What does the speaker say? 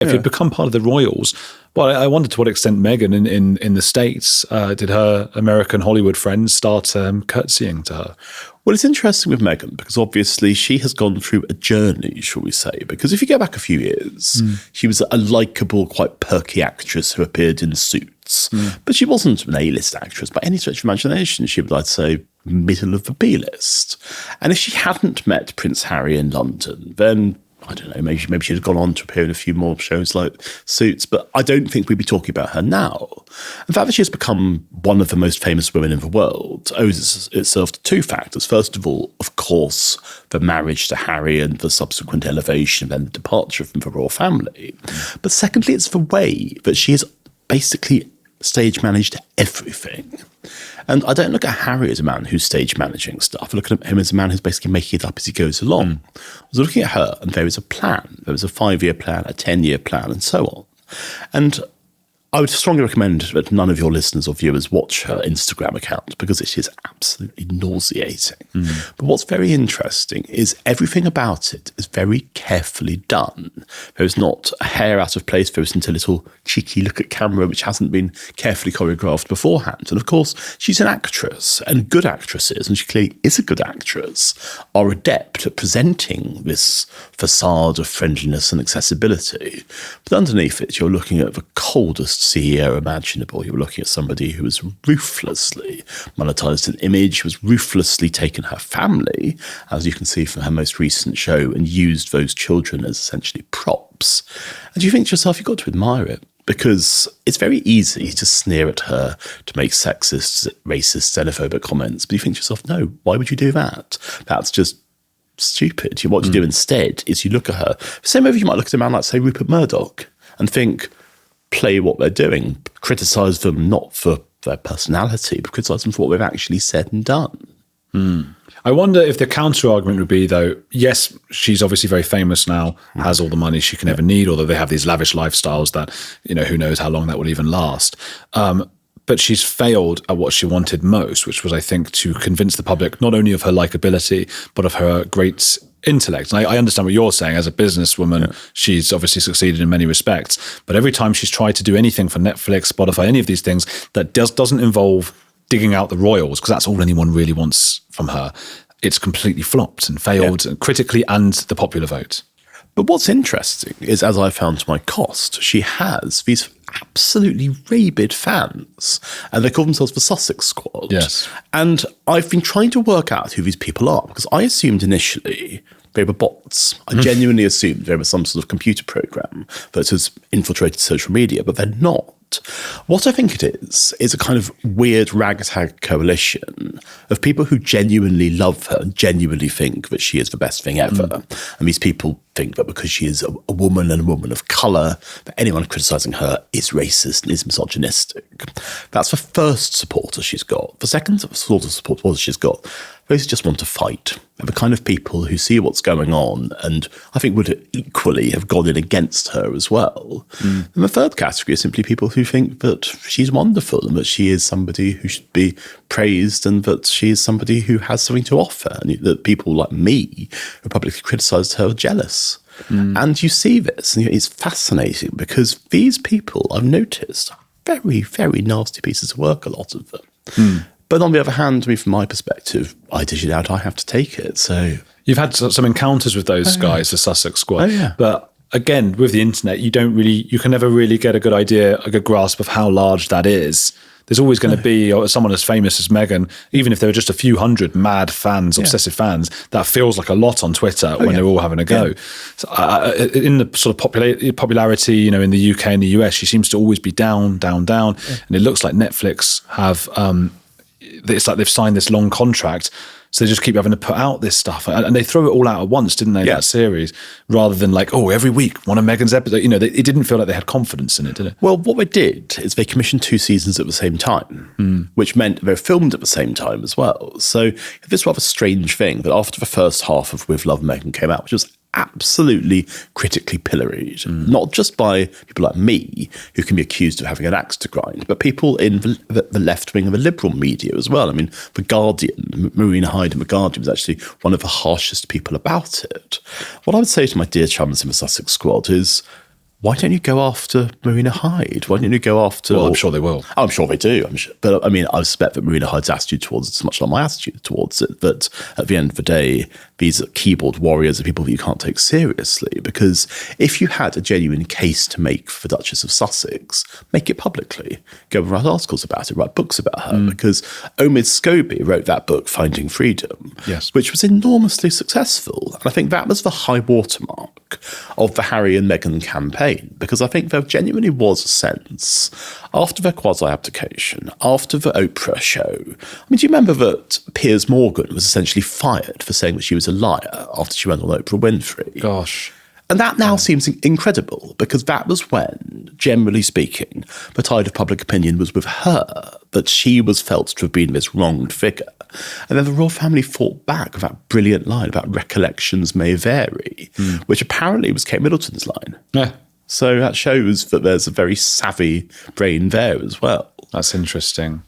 If you'd become part of the royals, well, I wonder to what extent Meghan in the States, did her American Hollywood friends start curtsying to her? Well, it's interesting with Meghan because obviously she has gone through a journey, shall we say, because if you go back a few years, she was a likeable, quite perky actress who appeared in Suits, but she wasn't an A-list actress by any stretch of imagination. She would, I'd say, middle of the B-list. And if she hadn't met Prince Harry in London, then I don't know, maybe she'd have gone on to appear in a few more shows like Suits, but I don't think we'd be talking about her now. The fact that she has become one of the most famous women in the world owes itself to two factors. First of all, of course, the marriage to Harry and the subsequent elevation and the departure from the royal family. But secondly, it's the way that she has basically stage managed everything. And I don't look at Harry as a man who's stage managing stuff. I look at him as a man who's basically making it up as he goes along. I was looking at her and there is a plan. There was a 5-year plan, a 10-year plan, and so on. And I would strongly recommend that none of your listeners or viewers watch her Instagram account because it is absolutely nauseating. But what's very interesting is everything about it is very carefully done. There is not a hair out of place. There isn't a little cheeky look at camera which hasn't been carefully choreographed beforehand. And of course, she's an actress, and good actresses, and she clearly is a good actress, are adept at presenting this facade of friendliness and accessibility. But underneath it, you're looking at the coldest CEO imaginable. You're looking at somebody who has ruthlessly monetized an image, who has ruthlessly taken her family, as you can see from her most recent show, and used those children as essentially props. And you think to yourself, you've got to admire it, because it's very easy to sneer at her, to make sexist, racist, xenophobic comments. But you think to yourself, no, why would you do that? That's just stupid. What you do instead is you look at her, same way you might look at a man like, say, Rupert Murdoch, and think, play what they're doing, criticise them not for their personality, but criticise them for what they've actually said and done. I wonder if the counter-argument would be, though, yes, she's obviously very famous now, has all the money she can ever need, although they have these lavish lifestyles that, who knows how long that will even last. But she's failed at what she wanted most, which was, I think, to convince the public not only of her likability, but of her great intellect. And I understand what you're saying. As a businesswoman, she's obviously succeeded in many respects. But every time she's tried to do anything for Netflix, Spotify, any of these things that doesn't involve digging out the royals, because that's all anyone really wants from her, it's completely flopped and failed critically and the popular vote. But what's interesting is, as I found to my cost, she has these absolutely rabid fans, and they call themselves the Sussex Squad. Yes. And I've been trying to work out who these people are, because I assumed initially they were bots. I genuinely assumed they were some sort of computer program that has infiltrated social media, but they're not. What I think it is a kind of weird ragtag coalition of people who genuinely love her and genuinely think that she is the best thing ever. And these people think that because she is a woman and a woman of colour, that anyone criticising her is racist and is misogynistic. That's the first supporter she's got. The second sort of supporter she's got, those who just want to fight. They're the kind of people who see what's going on and I think would equally have gone in against her as well. And the third category is simply people who think that she's wonderful and that she is somebody who should be praised and that she is somebody who has something to offer, and that people like me who publicly criticised her are jealous. And you see this, and it's fascinating because these people, I've noticed, are very, very nasty pieces of work, a lot of them. But on the other hand, from my perspective, I dish it out, I have to take it. So you've had some encounters with those guys, the Sussex Squad. But again, with the internet, you can never really get a good idea, a good grasp of how large that is. There's always going to be someone as famous as Meghan, even if there are just a few hundred mad fans, obsessive fans, that feels like a lot on Twitter when they're all having a go. So, in the sort of popularity, in the UK and the US, she seems to always be down. And it looks like Netflix have, it's like they've signed this long contract. So they just keep having to put out this stuff. And they throw it all out at once, didn't they, that series? Rather than like, every week, one of Meghan's episodes. It didn't feel like they had confidence in it, did it? Well, what they did is they commissioned 2 seasons at the same time, which meant they were filmed at the same time as well. So this rather strange thing that after the first half of With Love, Meghan came out, which was absolutely critically pilloried, not just by people like me, who can be accused of having an axe to grind, but people in the left wing of the liberal media as well. I mean, The Guardian, Marina Hyde in The Guardian was actually one of the harshest people about it. What I would say to my dear chums in the Sussex Squad is, why don't you go after Marina Hyde? Why don't you go after... Well, I'm sure they will. I'm sure they do. But I mean, I suspect that Marina Hyde's attitude towards it is much like my attitude towards it, that at the end of the day, these keyboard warriors are people that you can't take seriously, because if you had a genuine case to make for the Duchess of Sussex, make it publicly. Go and write articles about it, write books about her, because Omid Scobie wrote that book, Finding Freedom, yes, which was enormously successful. And I think that was the high watermark of the Harry and Meghan campaign, because I think there genuinely was a sense, after their quasi-abdication, after the Oprah show, I mean, do you remember that Piers Morgan was essentially fired for saying that she was a liar after she went on Oprah Winfrey? Gosh. And that now seems incredible, because that was when, generally speaking, the tide of public opinion was with her, that she was felt to have been this wronged figure. And then the royal family fought back with that brilliant line about recollections may vary, which apparently was Kate Middleton's line. Yeah. So that shows that there's a very savvy brain there as well. That's interesting.